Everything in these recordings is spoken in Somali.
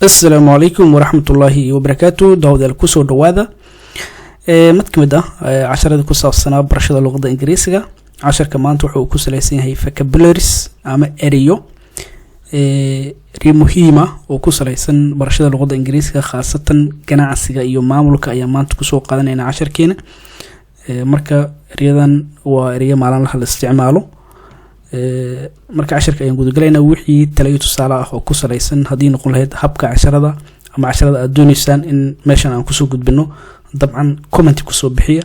السلام عليكم ورحمة الله وبركاته. داود الكوسو دوادا mid ka mid ah casharada ku saabsanaa barashada luqadda Ingiriisiga. Casharka maanta wuxuu ku saleysan yahay vocabularies ama erayo muhiim ah oo ku saleysan barashada luqadda Ingiriisiga, khaasatan ganacsiga iyo maamulka ayaa maanta ku soo qaadanayna casharkeena. Marka erayadan waa erayo maalinlaha la isticmaalo. Marka casharka ayaan gudagalaynaa wixii talayo tusaale ah oo ku saleysan haddii noqon lahayd habka casharada ama casharada aad doonaysaan in meeshan aan kusoo gudbino. طبعا كومنت كسو بحية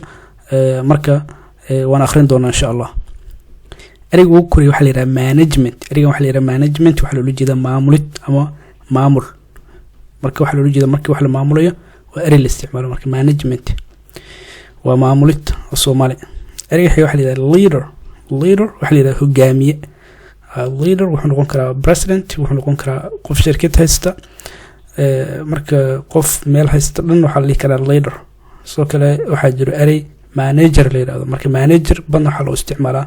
مركا وانا اخرين دونا ان شاء الله. اريق وكوري وحا ليرا مانجمنت، اريق وحا ليرا مانجمنت وحا لولو جيدا مامولت اما مامول مركا وحا لولو جيدا مركا وحا لمامولية واري الاستعمال مركا مانجمنت ومامولت الصومالي. اريق حي وحا ليرا ليدر وحا ليرا هقامية. ليدر وحا نقول كرا بريسيدنت وحا نقول كرا قف شركة هايستا مركا قف ميل هايستا لن وحا لي كرا ليدر. soo kale waxaa jiro eray manager la yiraahdo. marka manager badna waxa loo isticmaalaa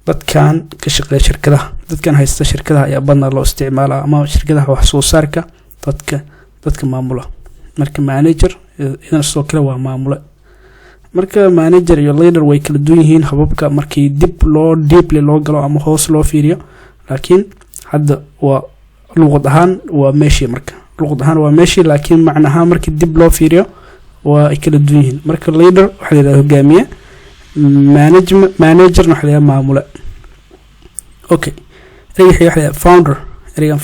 dadkan ka shaqeeya shirkadaha, dadkan haysta shirkadaha ayaa badna loo isticmaalaa ama shirkadaha wax soo saarka dadka maamula. marka manager idan soo kale waa maamula. marka manager iyo leader way kala duwan yihiin hababka markii deeply loo galo ama hoos loo fiiriyo, laakiin hadda waa luqad ahaan waa meeshii. marka luqad ahaan waa meeshii, laakiin macnaha markii dib loo fiiriyo waa kala duwan yihiin. marka leader waxa la yiraahdaa hogaamiye, manager waxa la yiraahdaa maamule. okay, waxa la yiraahdaa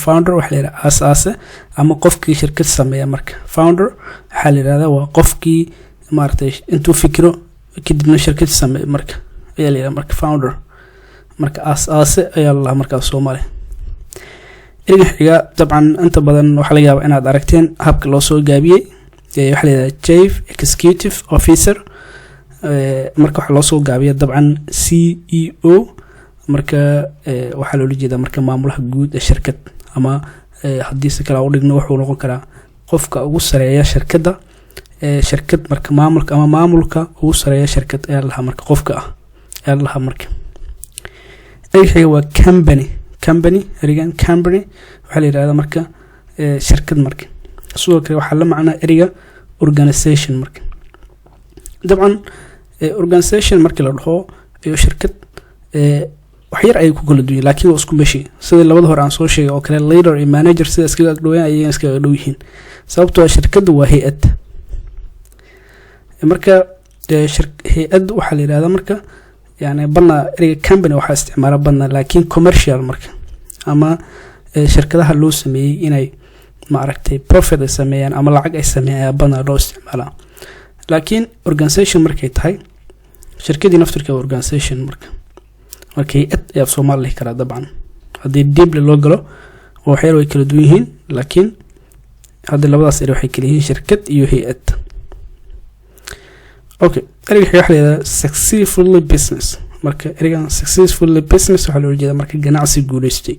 founder waxa la yiraahdaa asaase ama qofkii shirkad sameeya. marka founder waxa la yiraahdaa waa qofkii maartay intuu fikiro kadibna shirkad sameeya. marka ayaa la yiraahdaa marka founder. marka asaase ayaa la markaa Soomaali. xiga dabcan inta badan waxa laga yaabaa inaad aragteen habka loo soo gaabiyay. waxa la yiraahdaa chief executive officer. marka waxa loo soo gaabiyaa dabcan CEO. marka waxa loo jeedaa marka maamulaha guud ee shirkad, ama haddii si kale u dhigno wuxuu noqon karaa qofka ugu sareeya shirkadda. shirkad marka maamulka ugu sareeya shirkad ayaa la marka qofka ah ayaa la marka. xiga waa company erigan company waxa la yiraahdaa marka shirkad. marka sidoo kale waxa la macnaa eriga organization. marka dabcan organization marka la dhaho iyo shirkad wax yar ay ku kala duwan, laakiin waa isku meeshii sida labada hore aan soo sheegay oo kale leader iyo manager sida iskaga dhawaan ayay iskaga dhow yihiin, sababtoo ah shirkadu waa hay'ad. marka hay'ad waxa la yiraahdaa marka yani badna eriga company waxa isticmaala badna, laakiin commercial marka ama shirkadaha loo sameeyay inay ma aragtay profit ay sameeyaan ama lacag ay sameeyaan badna loo isticmaalaa. laakiin organization markay tahay shirkadii naftirka organization markay aad Soomaali kala dabcan hadii deeply loo galo waxay way kala duwan yihiin, laakiin hadda labadaas eray waxay kala yihiin shirkad iyo hay'ad. okay, eriga waxa la yiraahdaa successful business. marka erigan successful business waxa loo jeedaa marka ganacsi guuleystay.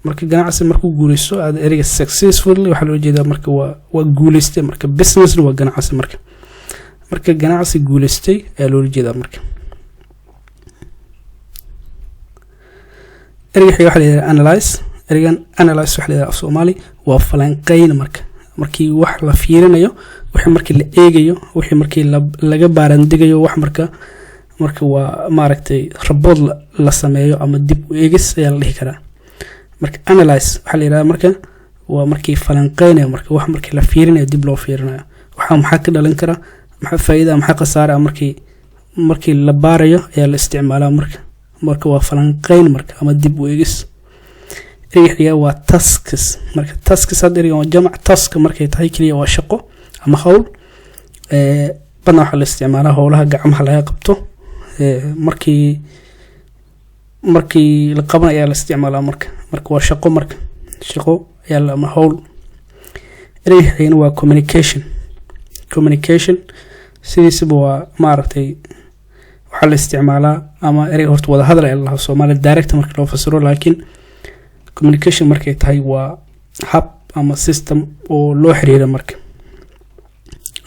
marka ganacsi markuu guuleysto aad eriga successful waxa loo jeedaa marka waa guuleystay. marka business waa ganacsi. marka ganacsi guuleystay ayaa loo jeedaa. marka eriga waxa la yiraahdaa analyze. erigan analyze waxa la yiraahdaa Soomaali waa falanqeyn. markii wax la fiirinayo, wixii markii la eegayo, wixii markii laga baarandigayo wax marka waa maaragtay report la sameeyo ama dib u eegis ayaa la dhihi karaa. marka analyze waxa la yiraahdaa marka waa markii falanqeynayo, marka wax markii la fiirinayo dib loo fiirinayo waxa maxaa ka dhalan kara, maxaa faa'iido maxaa khasaare markii la baarayo ayaa la isticmaalaa. marka waa falanqeyn marka ama dib u eegis. eriga waa tasks. marka tasks hadda eriga waa jamac. task markay tahay kaliya waa shaqo ama hawl. badna waxa la isticmaalaa hawlaha gacmaha laga qabto. markii la qaban ayaa la isticmaalaa. marka waa shaqo. shaqo ayaa la ama hawl. eriga waa communication sidiisaba waa maaragtay waxa la isticmaalaa ama eriga horta wada hadal ayaa la Soomaali direct marka loo fasiro, laakiin communication markay tahay waa hab ama system oo loo xiriiro marka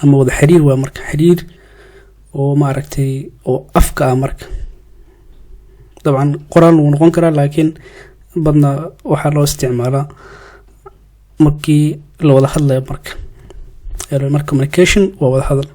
ama wada xiriir. waa marka xiriir oo maaragtay oo afka ah. marka dabcan qoraal uu noqon karaa, laakiin badna waxa loo isticmaalaa markii la wada hadlayo marka communication waa wada hadal